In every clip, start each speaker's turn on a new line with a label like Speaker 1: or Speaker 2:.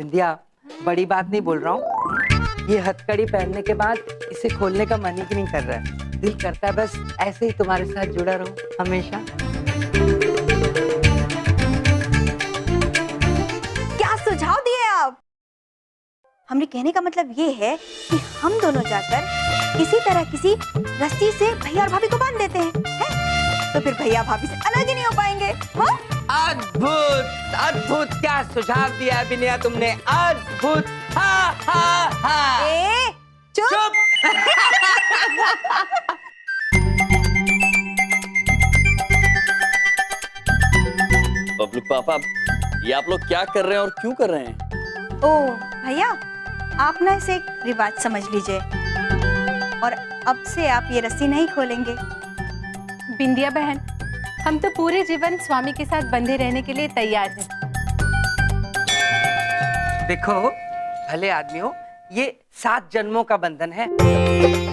Speaker 1: बिंदिया, बड़ी बात नहीं बोल रहा हूँ। ये हथकड़ी पहनने के बाद इसे खोलने का मन ही नहीं कर रहा है। दिल करता है बस ऐसे ही तुम्हारे साथ जुड़ा रहूं हमेशा।
Speaker 2: क्या सुझाव दिए आप? हमने कहने का मतलब ये है कि हम दोनों जाकर किसी तरह किसी रस्सी से भैया और भाभी को बांध देते हैं? तो फिर भैया भाभी से अलग ही नहीं हो पाएंगे। हाँ?
Speaker 1: अद्भुत अद्भुत, क्या सुझाव दिया है बिंदिया तुमने, अद्भुत। हा हा हा।
Speaker 2: ए, चुप।
Speaker 3: बबलू पापा, ये आप लोग क्या कर रहे हैं और क्यों कर रहे हैं?
Speaker 2: ओ भैया, आप ना इसे एक रिवाज समझ लीजिए और अब से आप ये रस्सी नहीं खोलेंगे।
Speaker 4: बिंदिया बहन, हम तो पूरे जीवन स्वामी के साथ बंधे रहने के लिए तैयार हैं।
Speaker 1: देखो भले आदमी हो, ये 7 जन्मों का बंधन है।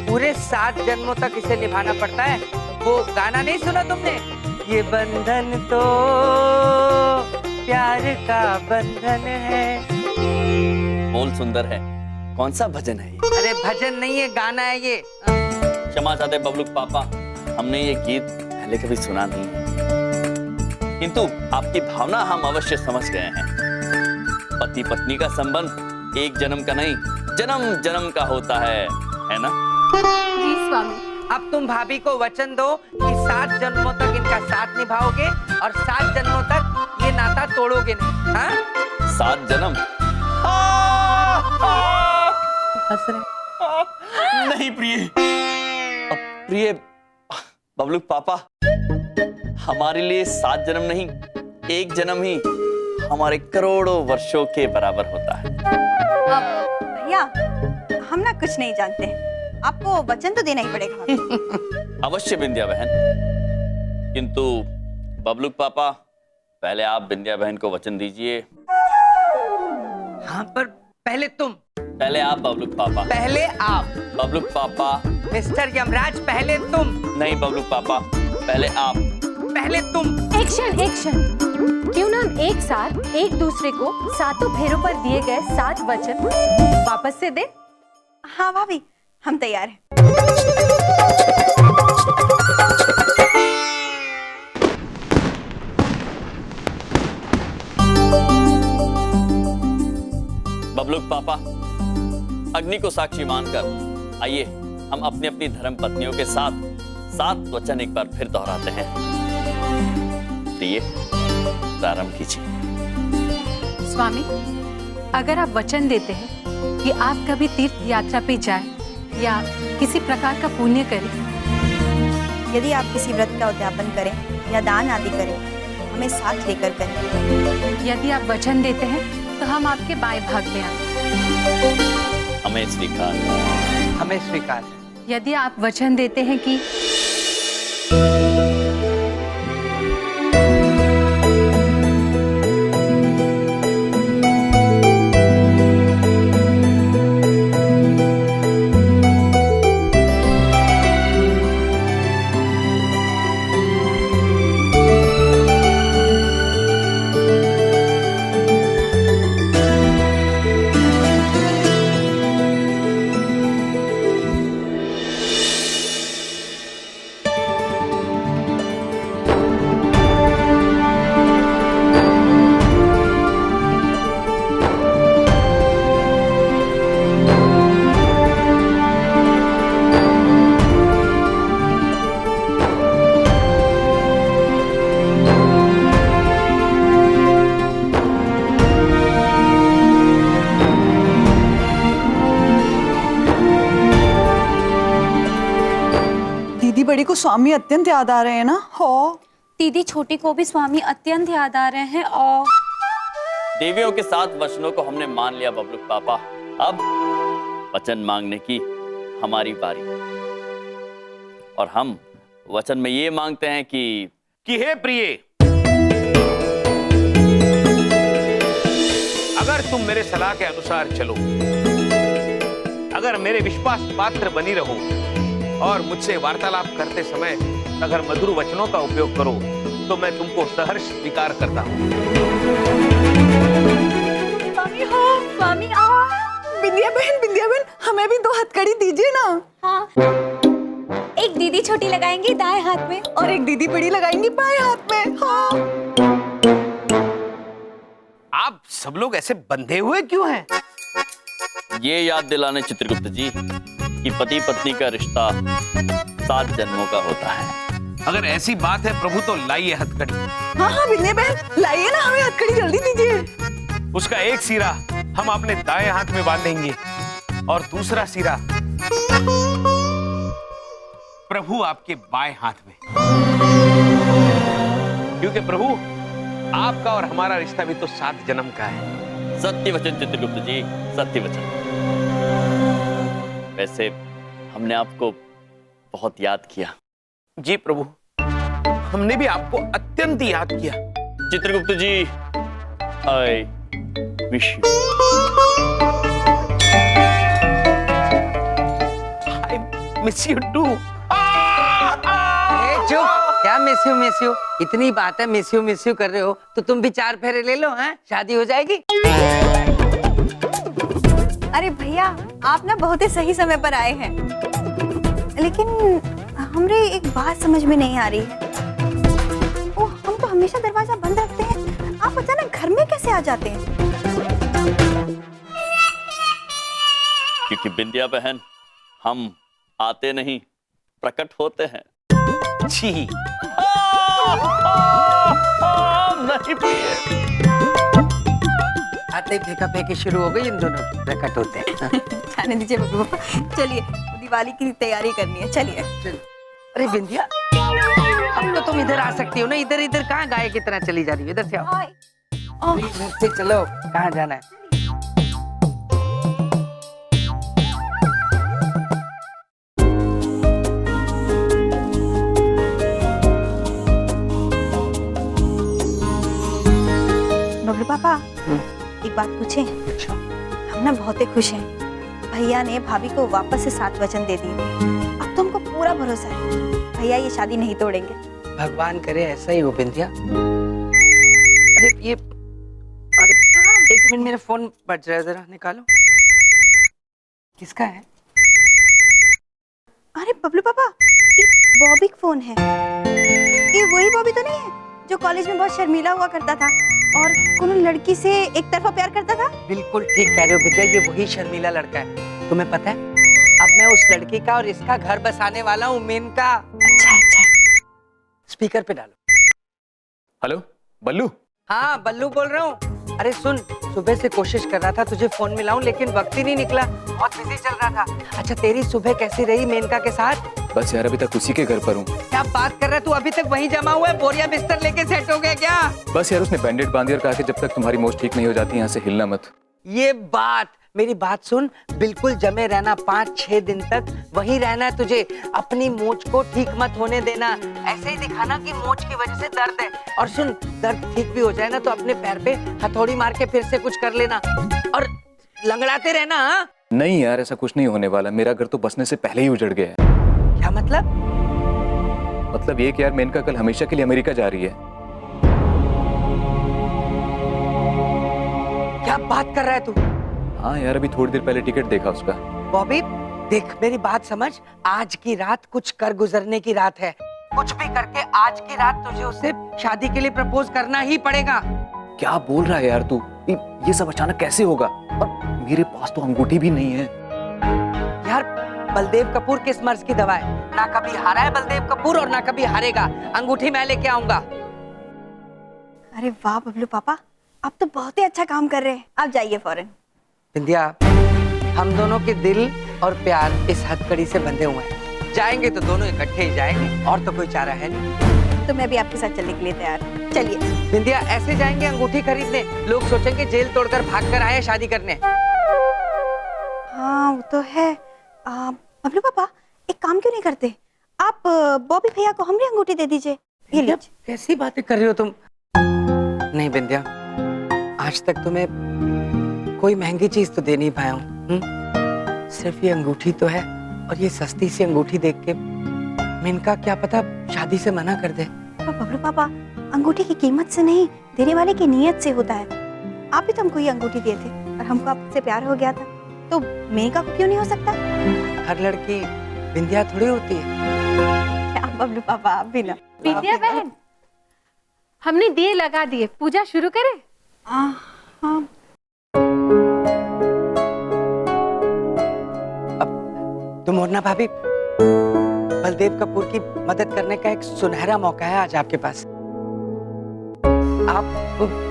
Speaker 1: पूरे 7 जन्मों तक इसे निभाना पड़ता है। वो गाना नहीं सुना तुमने, ये बंधन तो प्यार का बंधन है।
Speaker 3: बोल सुंदर है, कौन सा भजन है ये?
Speaker 1: अरे भजन नहीं है, गाना है ये।
Speaker 3: क्षमा चाहते बबलू पापा, हमने ये गीत पहले कभी सुना नहीं है, किंतु आपकी भावना हम अवश्य समझ गए हैं। पति पत्नी का संबंध एक जन्म का नहीं, जन्म जन्म का होता है ना?
Speaker 4: जी स्वामी।
Speaker 1: अब तुम भाभी को वचन दो कि 7 जन्मों तक इनका साथ निभाओगे और 7 जन्मों तक ये नाता तोड़ोगे नहीं। हाँ?
Speaker 3: 7 जन्म?
Speaker 1: हंस रहे?
Speaker 3: नहीं प्रिय, प्रिय बबलू पापा, हमारे लिए 7 जन्म नहीं, एक जन्म ही हमारे करोड़ों वर्षों के बराबर होता है।
Speaker 2: भैया, हम ना कुछ नहीं जानते हैं, आपको वचन तो देना ही पड़ेगा।
Speaker 3: अवश्य बिंदिया बहन, किंतु बबलू पापा, पहले आप बिंदिया बहन को वचन दीजिए।
Speaker 1: हाँ, पर पहले तुम।
Speaker 3: पहले आप बबलू पापा।
Speaker 1: पहले आप।
Speaker 3: बबलू पापा।
Speaker 1: मिस्टर यमराज, पहले तुम।
Speaker 3: नहीं बबलू पापा, पहले आप।
Speaker 1: पहले तुम।
Speaker 4: Action action. क्यों ना हम एक साथ एक दूसरे को 7 फेरों पर दिए गए 7 वचन वापस से दे?
Speaker 2: हाँ भाभी, हम तैयार हैं।
Speaker 3: बबलू पापा, अग्नि को साक्षी मानकर आइए हम अपनी अपनी धर्म पत्नियों के साथ 7 वचन एक बार फिर दोहराते हैं। प्रिय, प्रारंभ कीजिए।
Speaker 4: स्वामी, अगर आप वचन देते हैं कि आप कभी तीर्थ यात्रा पे जाएं या किसी प्रकार का पुण्य करें,
Speaker 2: यदि आप किसी व्रत का उद्यापन करें या दान आदि करें, हमें साथ लेकर करें।
Speaker 4: यदि आप वचन देते हैं तो हम आपके बाएं भाग में आए।
Speaker 3: हमें स्वीकार।
Speaker 1: हमें स्वीकार।
Speaker 4: यदि आप वचन देते हैं कि
Speaker 5: बड़ी को स्वामी अत्यंत याद आ रहे हैं ना? हो
Speaker 2: दीदी, छोटी को भी स्वामी अत्यंत याद आ रहे हैं। और
Speaker 3: देवियों के 7 वचनों को हमने मान लिया बबलू पापा, अब वचन मांगने की हमारी बारी। और हम वचन में ये मांगते हैं कि
Speaker 6: हे प्रिय, अगर तुम मेरे सलाह के अनुसार चलो, अगर मेरे विश्वास पात्र बनी रहो और मुझसे वार्तालाप करते समय अगर मधुर वचनों का उपयोग करो, तो मैं तुमको सहर्ष स्वीकार करता हूँ।
Speaker 2: स्वामी
Speaker 5: बिंदिया बहन हमें भी 2 हथकड़ी दीजिए ना।
Speaker 2: हाँ, एक दीदी छोटी लगाएंगी दाएं हाथ में
Speaker 5: और एक दीदी बड़ी लगाएंगी बाएं हाथ में। हाँ।
Speaker 6: आप सब लोग ऐसे बंधे हुए क्यों हैं?
Speaker 3: ये याद दिलाने चित्रगुप्त जी कि पति पत्नी का रिश्ता 7 जन्मों का होता है।
Speaker 6: अगर ऐसी बात है प्रभु तो लाइए हथकड़ी।
Speaker 5: हाँ बिंदिया बहन लाइए ना, हमें हथकड़ी जल्दी दीजिए।
Speaker 6: उसका एक सिरा हम अपने दाएं हाथ में बांधेंगे और दूसरा सिरा प्रभु आपके बाएं हाथ में, क्योंकि प्रभु आपका और हमारा रिश्ता भी तो 7 जन्म का है।
Speaker 3: सत्य वचन चित्रगुप्त जी, सत्य वचन। वैसे हमने आपको बहुत याद किया।
Speaker 6: जी प्रभु, हमने भी आपको अत्यंत याद किया।
Speaker 3: Chitragupta ji, I wish you.
Speaker 6: I miss you too.
Speaker 1: चुप, क्या मिस यू? इतनी बात है मिस यू कर रहे हो तो तुम भी 4 फेरे ले लो, हैं? शादी हो जाएगी।
Speaker 2: अरे भैया, आप ना बहुत ही सही समय पर आए हैं, लेकिन हमरे एक बात समझ में नहीं आ रही है। हम तो हमेशा दरवाजा बंद रखते हैं, आप अचानक घर में कैसे आ जाते हैं?
Speaker 3: क्योंकि बिंदिया बहन, हम आते नहीं प्रकट होते हैं।
Speaker 6: जी
Speaker 3: नहीं पिए।
Speaker 1: आते ही फेंका फेंकी शुरू हो गई, इन दोनों की प्रकट होते हैं।
Speaker 2: जाने दीजिए बबलू पापा, चलिए दिवाली की तैयारी करनी है, चलिए।
Speaker 1: अरे बिंदिया, अब तो तुम इधर आ सकती हो ना, इधर कहाँ गाय की तरह चली जा रही हो? इधर से आओ। इधर से चलो, कहाँ जाना है?
Speaker 2: बबलू पापा, एक बात पूछें? हम ना बहुत ही खुश हैं। भैया ने भाभी को वापस से 7 वचन दे दिए। अब तो हमको पूरा भरोसा है भैया ये शादी नहीं तोड़ेंगे।
Speaker 1: भगवान करे ऐसा ही हो बिंदिया। अरे ये, अरे 1 मिनट, मेरा फोन बज रहा है, जरा निकालो। किसका है?
Speaker 2: अरे बबलू पापा, ये बॉबी का फोन है। ये वही बॉबी तो नहीं है जो कॉलेज में बहुत शर्मीला हुआ करता था और कोनो लड़की से एक तरफा प्यार करता था?
Speaker 1: बिल्कुल ठीक कह रहे हो बिंदिया, ये वही शर्मीला लड़का है। तुम्हें पता है, अब मैं उस लड़की का और इसका घर बसाने वाला हूँ, मेनका।
Speaker 2: अच्छा अच्छा।
Speaker 1: स्पीकर पे डालो।
Speaker 6: हेलो बल्लू।
Speaker 1: हाँ बल्लू बोल रहा हूँ। अरे सुन, सुबह से कोशिश कर रहा था तुझे फोन मिलाऊं, लेकिन वक्त ही नहीं निकला, बहुत बिजी चल रहा था। अच्छा तेरी सुबह कैसी रही मेनका के साथ?
Speaker 7: बस यार अभी तक उसी के घर पर हूँ।
Speaker 1: क्या बात कर रहा है तू? अभी तक वहीं जमा हुआ है? बोरिया बिस्तर लेके सेट हो गया क्या?
Speaker 7: बस यार उसने बैंडेड बांधी और कहा कि जब तक तुम्हारी मोच ठीक नहीं हो जाती यहाँ से हिलना मत।
Speaker 1: ये बात, मेरी बात सुन, बिल्कुल जमे रहना, 5-6 दिन तक वहीं रहना है तुझे। अपनी मोच को ठीक मत होने देना, ऐसे ही दिखाना कि मोच की वजह से दर्द है। और सुन, दर्द ठीक भी हो जाए ना तो अपने पैर पे हथौड़ी मार के फिर से कुछ कर लेना और लंगड़ाते रहना। हाँ?
Speaker 7: नहीं यार ऐसा कुछ नहीं होने वाला, मेरा घर तो बसने से पहले ही उजड़ गया है।
Speaker 1: क्या मतलब?
Speaker 7: मतलब ये कि यार मेनका कल हमेशा के लिए अमेरिका जा रही है।
Speaker 1: क्या बात कर रहा है तू?
Speaker 7: हाँ यार अभी थोड़ी देर पहले टिकट देखा उसका।
Speaker 1: बॉबी देख, मेरी बात समझ, आज की रात कुछ कर गुजरने की रात है। कुछ भी करके आज की रात तुझे उससे शादी के लिए प्रपोज करना ही पड़ेगा।
Speaker 7: क्या बोल रहा है यार तू? ये सब अचानक कैसे होगा? और मेरे पास तो अंगूठी भी नहीं है।
Speaker 1: यार बलदेव कपूर किस मर्ज की दवा है? ना कभी हारा है बलदेव कपूर और ना कभी हारेगा। अंगूठी मैं लेके आऊंगा।
Speaker 2: अरे वाह बबलू पापा, आप तो बहुत ही अच्छा काम कर रहे हैं। आप जाइए फौरन।
Speaker 1: बिंदिया, हम दोनों के दिल और प्यार इस हथकड़ी से बंधे हुए हैं। जाएंगे तो दोनों इकट्ठे ही जाएंगे, और तो कोई चारा है नहीं।
Speaker 2: तो मैं भी आपके साथ चलने के लिए तैयार हूँ, चलिए।
Speaker 1: बिंदिया, ऐसे जाएंगे अंगूठी खरीदने, लोग सोचेंगे जेल तोड़कर भागकर आए शादी करने।
Speaker 2: हाँ वो तो है। बबलू पापा, एक काम क्यों नहीं करते, आप बॉबी भैया को हमारी अंगूठी दे दीजिए। ये लीजिए।
Speaker 1: कैसी बातें कर रही हो तुम? नहीं बिंदिया, आज तक तुम्हें कोई महंगी चीज तो दे नहीं पाया हूँ। सिर्फ ये अंगूठी तो है, और ये सस्ती सी अंगूठी देख के मेनका क्या पता शादी से मना कर दे।
Speaker 2: तो बबलू पापा, अंगूठी की कीमत से नहीं, देने वाले की नीयत से होता है। आप भी तो हमको ये अंगूठी दिए थे, हमको आपसे प्यार हो गया था तो मेनका को क्यों नहीं हो सकता?
Speaker 1: हर लड़की बिंदिया थोड़ी होती है।
Speaker 2: आप बबलू पापा आप भी ना।
Speaker 4: विद्या बहन, हमने दिए लगा दिए, पूजा शुरू करें?
Speaker 2: हाँ।
Speaker 1: तो मोरना भाभी, बलदेव कपूर की मदद करने का एक सुनहरा मौका है आज आपके पास। आप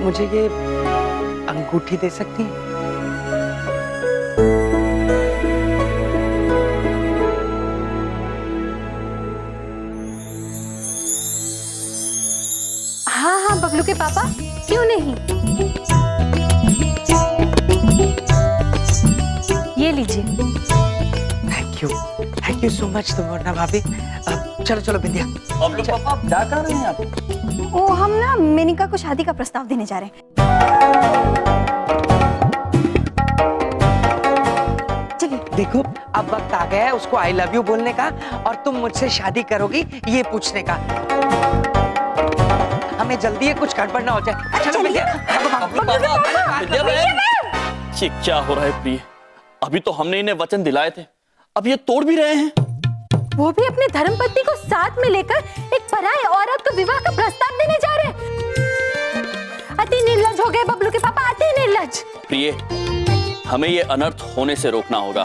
Speaker 1: मुझे ये अंगूठी दे सकती हैं?
Speaker 4: हाँ हाँ बबलू के पापा, क्यों नहीं। ये लीजिए।
Speaker 1: थैंक यू सो मच तो मोरना भाभी। चलो चलो बिंदिया।
Speaker 3: बबलू पापा आप जा कर रहे हैं आप?
Speaker 2: वो हम ना मेनिका को शादी का प्रस्ताव देने जा रहे हैं। चलिए।
Speaker 1: देखो अब वक्त आ गया है उसको आई लव यू बोलने का और तुम मुझसे शादी करोगी ये पूछने का। हमें जल्दी है, कुछ गड़बड़ ना हो जाए। चलो बिंदिया।
Speaker 3: बबलू पापा, विद्या बहन, ये क्या हो रहा है प्रिय? अभी तो हमने इन्हें वचन दिलाए थे, अब ये तोड़ भी रहे हैं।
Speaker 4: वो भी अपने धर्मपत्नी को साथ में लेकर एक पराई औरत को विवाह का प्रस्ताव देने जा रहे हैं। अति निर्लज हो गए बबलू के पापा, अति निर्लज।
Speaker 3: प्रिय, हमें ये अनर्थ होने से रोकना होगा।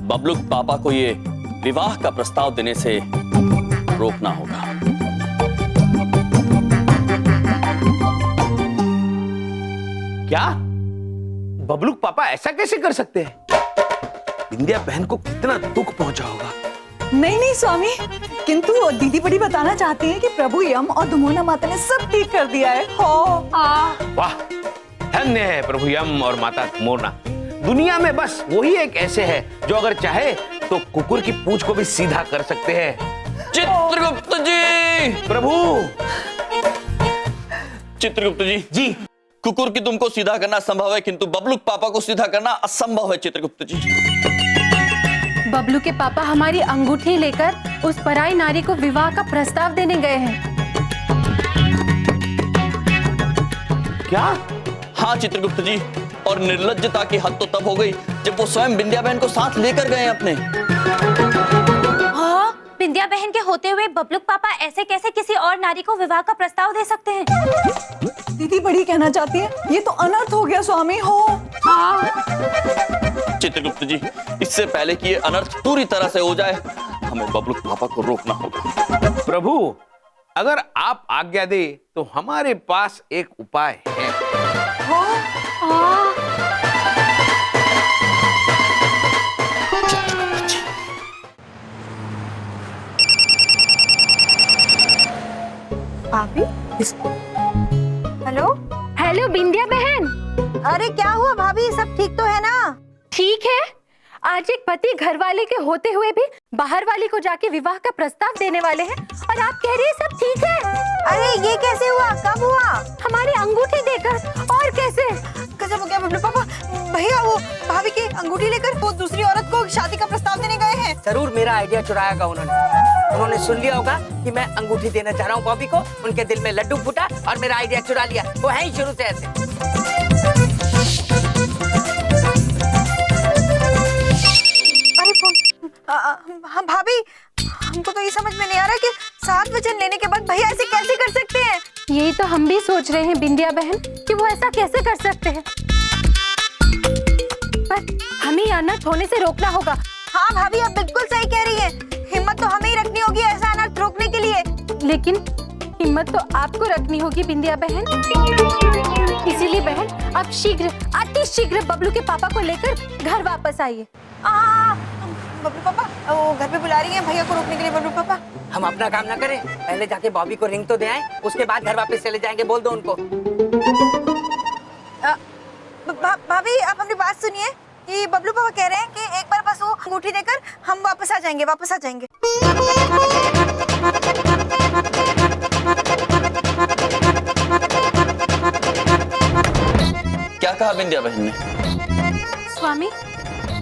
Speaker 3: बबलू पापा को ये विवाह का प्रस्ताव देने से रोकना होगा।
Speaker 6: क्या बबलू पापा ऐसा कैसे कर सकते हैं? बिंदिया बहन को कितना दुख पहुंचा होगा।
Speaker 5: नहीं नहीं स्वामी, किंतु दीदी बड़ी बताना चाहती है कि प्रभु यम और दुमोना माता ने सब ठीक कर दिया है।
Speaker 6: वाह, धन्य है प्रभु यम और माता मोरना। दुनिया में बस वही एक ऐसे है जो अगर चाहे तो कुकुर की पूंछ को भी सीधा कर सकते हैं।
Speaker 3: चित्रगुप्त जी!
Speaker 6: प्रभु!
Speaker 3: चित्रगुप्त जी,
Speaker 6: जी
Speaker 3: कुकुर की तुमको सीधा करना संभव है, किंतु बबलू पापा को सीधा करना असंभव है चित्रगुप्त जी।
Speaker 4: बबलू के पापा हमारी अंगूठी लेकर उस पराई नारी को विवाह का प्रस्ताव देने गए हैं।
Speaker 6: क्या?
Speaker 3: हाँ चित्रगुप्त जी, और निर्लज्जता की हद तो तब हो गई जब वो स्वयं बिंदिया बहन को साथ लेकर गए अपने।
Speaker 8: हाँ, बिंदिया बहन के होते हुए बबलू पापा ऐसे कैसे किसी और नारी को विवाह का प्रस्ताव दे सकते हैं?
Speaker 5: दीदी बड़ी कहना चाहती है ये तो अनर्थ हो गया स्वामी। हो
Speaker 3: चित्रगुप्त जी, इससे पहले कि ये अनर्थ पूरी तरह से हो जाए, हमें बबलू पापा को रोकना होगा।
Speaker 6: प्रभु, अगर आप आज्ञा दे तो हमारे पास एक उपाय है।
Speaker 2: भाभी? हेलो?
Speaker 4: हेलो बिंदिया बहन।
Speaker 2: अरे क्या हुआ भाभी, सब ठीक तो है ना?
Speaker 4: ठीक है, आज एक पति घर वाले के होते हुए भी बाहर वाली को जाके विवाह का प्रस्ताव देने वाले हैं और आप कह रही है सब ठीक है।
Speaker 2: अरे ये कैसे हुआ, कब हुआ?
Speaker 4: हमारी अंगूठी देकर, और कैसे?
Speaker 2: गजब हो गया बबलू पापा। भैया वो भाभी की अंगूठी लेकर वो दूसरी औरत को शादी का प्रस्ताव देने गए हैं।
Speaker 1: जरूर मेरा आइडिया चुराया होगा उन्होंने सुन लिया होगा कि मैं अंगूठी देना चाह रहा हूँ बॉबी को, उनके दिल में लड्डू फूटा और मेरा आइडिया चुरा लिया। वो है ही शुरू से ऐसे।
Speaker 2: अरे फोन। हाँ भाभी, हमको तो ये समझ में नहीं आ रहा कि 7 वचन लेने के बाद भैया ऐसे कैसे कर सकते हैं।
Speaker 4: यही तो हम भी सोच रहे हैं बिंदिया बहन कि वो ऐसा कैसे कर सकते हैं, पर हमें अनर्थ होने से रोकना होगा।
Speaker 2: हाँ भाभी, आप बिल्कुल सही कह रही है। हिम्मत तो हमें ही रखनी होगी ऐसा अनर्थ रोकने के लिए।
Speaker 4: लेकिन हिम्मत तो आपको रखनी होगी बिंदिया बहन। इसीलिए बहन आप शीघ्र, अति शीघ्र बबलू के पापा को लेकर घर वापस आइए।
Speaker 2: बबलू पापा वो घर पे बुला रही हैं भैया को रोकने के लिए। बबलू पापा,
Speaker 1: हम अपना काम ना करें, पहले जाके बॉबी को रिंग तो दे आए, उसके बाद घर वापस चले जाएंगे। बोल दो उनको।
Speaker 2: भाभी आप अपनी बात सुनिए। ये बबलू पापा कह रहे हैं कि एक बार बस वो अंगूठी देकर हम वापस आ जाएंगे।
Speaker 3: क्या कहा बिंदिया बहन ने?
Speaker 4: स्वामी,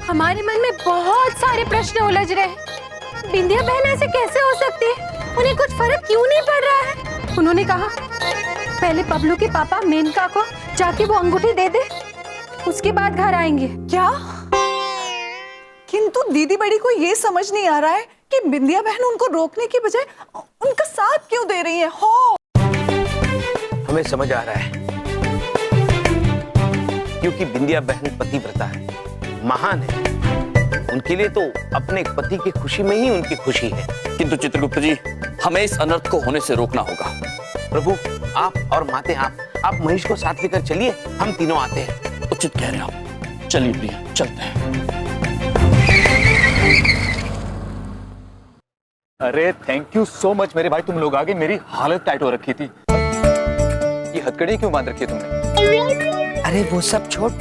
Speaker 4: हमारे मन में बहुत सारे प्रश्न उलझ रहे हैं। बिंदिया बहन ऐसे कैसे हो सकती है? उन्हें कुछ फर्क क्यों नहीं पड़ रहा है? उन्होंने कहा पहले बबलू के पापा मेनका को जाके वो अंगूठी दे दे, उसके बाद घर आएंगे।
Speaker 5: क्या? किंतु दीदी बड़ी को ये समझ नहीं आ रहा है कि बिंदिया बहन उनको रोकने की बजाय उनका साथ क्यों दे रही है। हो
Speaker 6: हमें समझ आ रहा है, क्योंकि बिंदिया बहन पतिव्रता है, महान है। उनके लिए तो अपने पति की खुशी में ही उनकी खुशी है।
Speaker 3: किंतु चित्रगुप्त जी, हमें इस अनर्थ को होने से रोकना होगा।
Speaker 6: प्रभु, आप और माते आप महेश को साथ लेकर चलिए, हम तीनों आते हैं।
Speaker 3: उचित कह रहे हैं आप। चलिए प्रिया, चलते हैं।
Speaker 7: अरे थैंक यू सो मच मेरे भाई, तुम लोग आगे, मेरी हालत टाइट हो रखी थी। ये हथकड़ी क्यों बांध रखी है तुमने?
Speaker 1: अरे वो सब छोड़,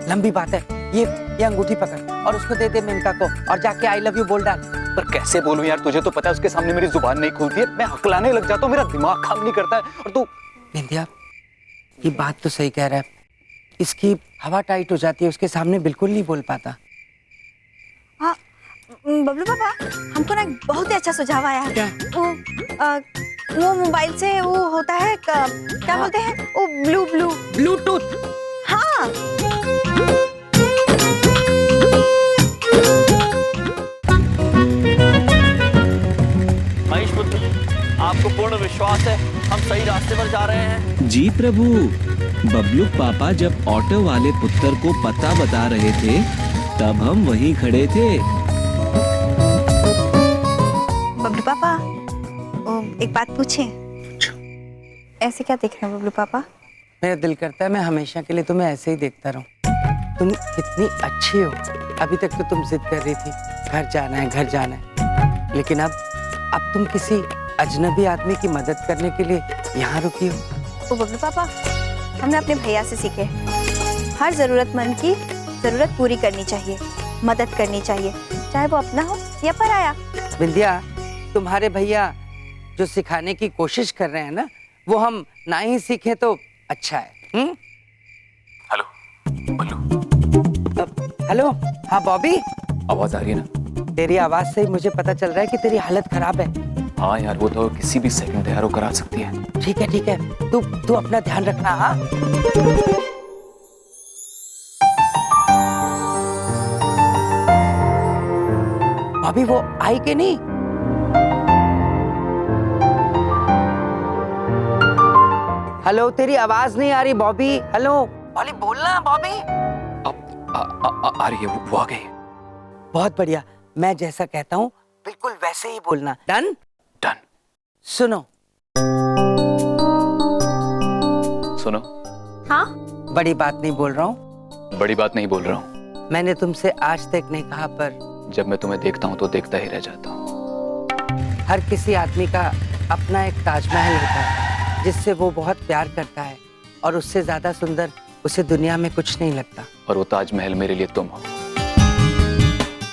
Speaker 1: लंबी बात है। ये अंगूठी पकड़ और उसको दे दे मेनका को, और जाके आई लव यू बोल डाल।
Speaker 7: पर कैसे बोलूं यार, तुझे तो पता है उसके सामने मेरी जुबान नहीं खुलती है, मैं हकलाने लग जाता हूँ, मेरा दिमाग काम नहीं करता है। और तू
Speaker 1: बिंदिया, ये बात तो सही कह रहा है, इसकी हवा टाइट हो जाती है, उसके सामने बिल्कुल नहीं बोल पाता।
Speaker 2: हाँ बबलू पापा, हमको ना एक बहुत ही अच्छा सुझाव आया है।
Speaker 1: क्या?
Speaker 2: वो मोबाइल से वो होता है क्या बोलते हैं वो,
Speaker 1: ब्लूटूथ।
Speaker 2: हाँ
Speaker 3: महेश पुत्र, आपको पूर्ण विश्वास है हम सही रास्ते पर जा रहे हैं?
Speaker 9: जी प्रभु, बबलू पापा जब ऑटो वाले पुत्र को पता बता रहे थे तब हम वहीं खड़े थे।
Speaker 2: बबलू पापा, एक बात पूछें? ऐसे क्या देख रहे हैं बबलू पापा?
Speaker 1: मेरा दिल करता है मैं हमेशा के लिए तुम्हें ऐसे ही देखता रहूं। तुम कितनी अच्छी हो। अभी तक तो तुम जिद कर रही थी घर जाना है, घर जाना है, लेकिन अब तुम किसी अजनबी आदमी की मदद करने के लिए यहाँ रुकी हो।
Speaker 2: ओ बबलू पापा, हमने अपने भैया से सीखे, हर जरूरतमंद की जरूरत पूरी करनी चाहिए, मदद करनी चाहिए, चाहे वो अपना हो या पराया।
Speaker 1: बिंदिया, तुम्हारे भैया जो सिखाने की कोशिश कर रहे हैं ना, वो हम ना ही सीखें तो अच्छा है।
Speaker 7: हेलो बल्लू।
Speaker 1: हेलो, हाँ बॉबी,
Speaker 7: आवाज आ रही है ना?
Speaker 1: तेरी आवाज से ही मुझे पता चल रहा है कि तेरी हालत खराब है।
Speaker 7: हाँ यार, वो तो किसी भी सेकंड तैयार होकर आ सकती है।
Speaker 1: ठीक है, तू अपना ध्यान रखना। हाँ बॉबी, वो आई कि नहीं? हेलो, तेरी आवाज नहीं आ रही बॉबी। हेलो बॉबी, बोलना बॉबी।
Speaker 7: आ रही है, वो आ गई।
Speaker 1: बहुत बढ़िया, मैं जैसा कहता हूँ बिल्कुल वैसे ही बोलना। डन?
Speaker 7: डन।
Speaker 1: सुनो।
Speaker 4: हाँ?
Speaker 1: बड़ी बात नहीं बोल रहा हूँ।
Speaker 7: बड़ी बात नहीं बोल रहा हूँ।
Speaker 1: मैंने तुमसे आज तक नहीं कहा, पर
Speaker 7: जब मैं तुम्हें देखता हूँ तो देखता ही रह जाता हूँ।
Speaker 1: हर किसी आदमी का अपना एक ताजमहल होता है जिससे वो बहुत प्यार करता है, और उससे ज्यादा सुंदर उसे दुनिया में कुछ नहीं लगता।
Speaker 7: और वो ताजमहल मेरे लिए तुम हो।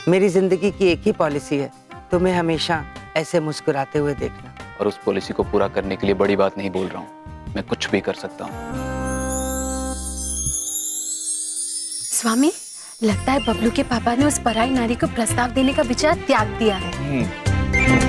Speaker 1: मेरी जिंदगी की एक ही पॉलिसी है, तुम्हें हमेशा ऐसे मुस्कुराते हुए देखना।
Speaker 7: और उस पॉलिसी को पूरा करने के लिए बड़ी बात नहीं बोल रहा हूँ, मैं कुछ भी कर सकता हूँ।
Speaker 4: स्वामी, लगता है बबलू के पापा ने उस पराई नारी को प्रस्ताव देने का विचार त्याग दिया है।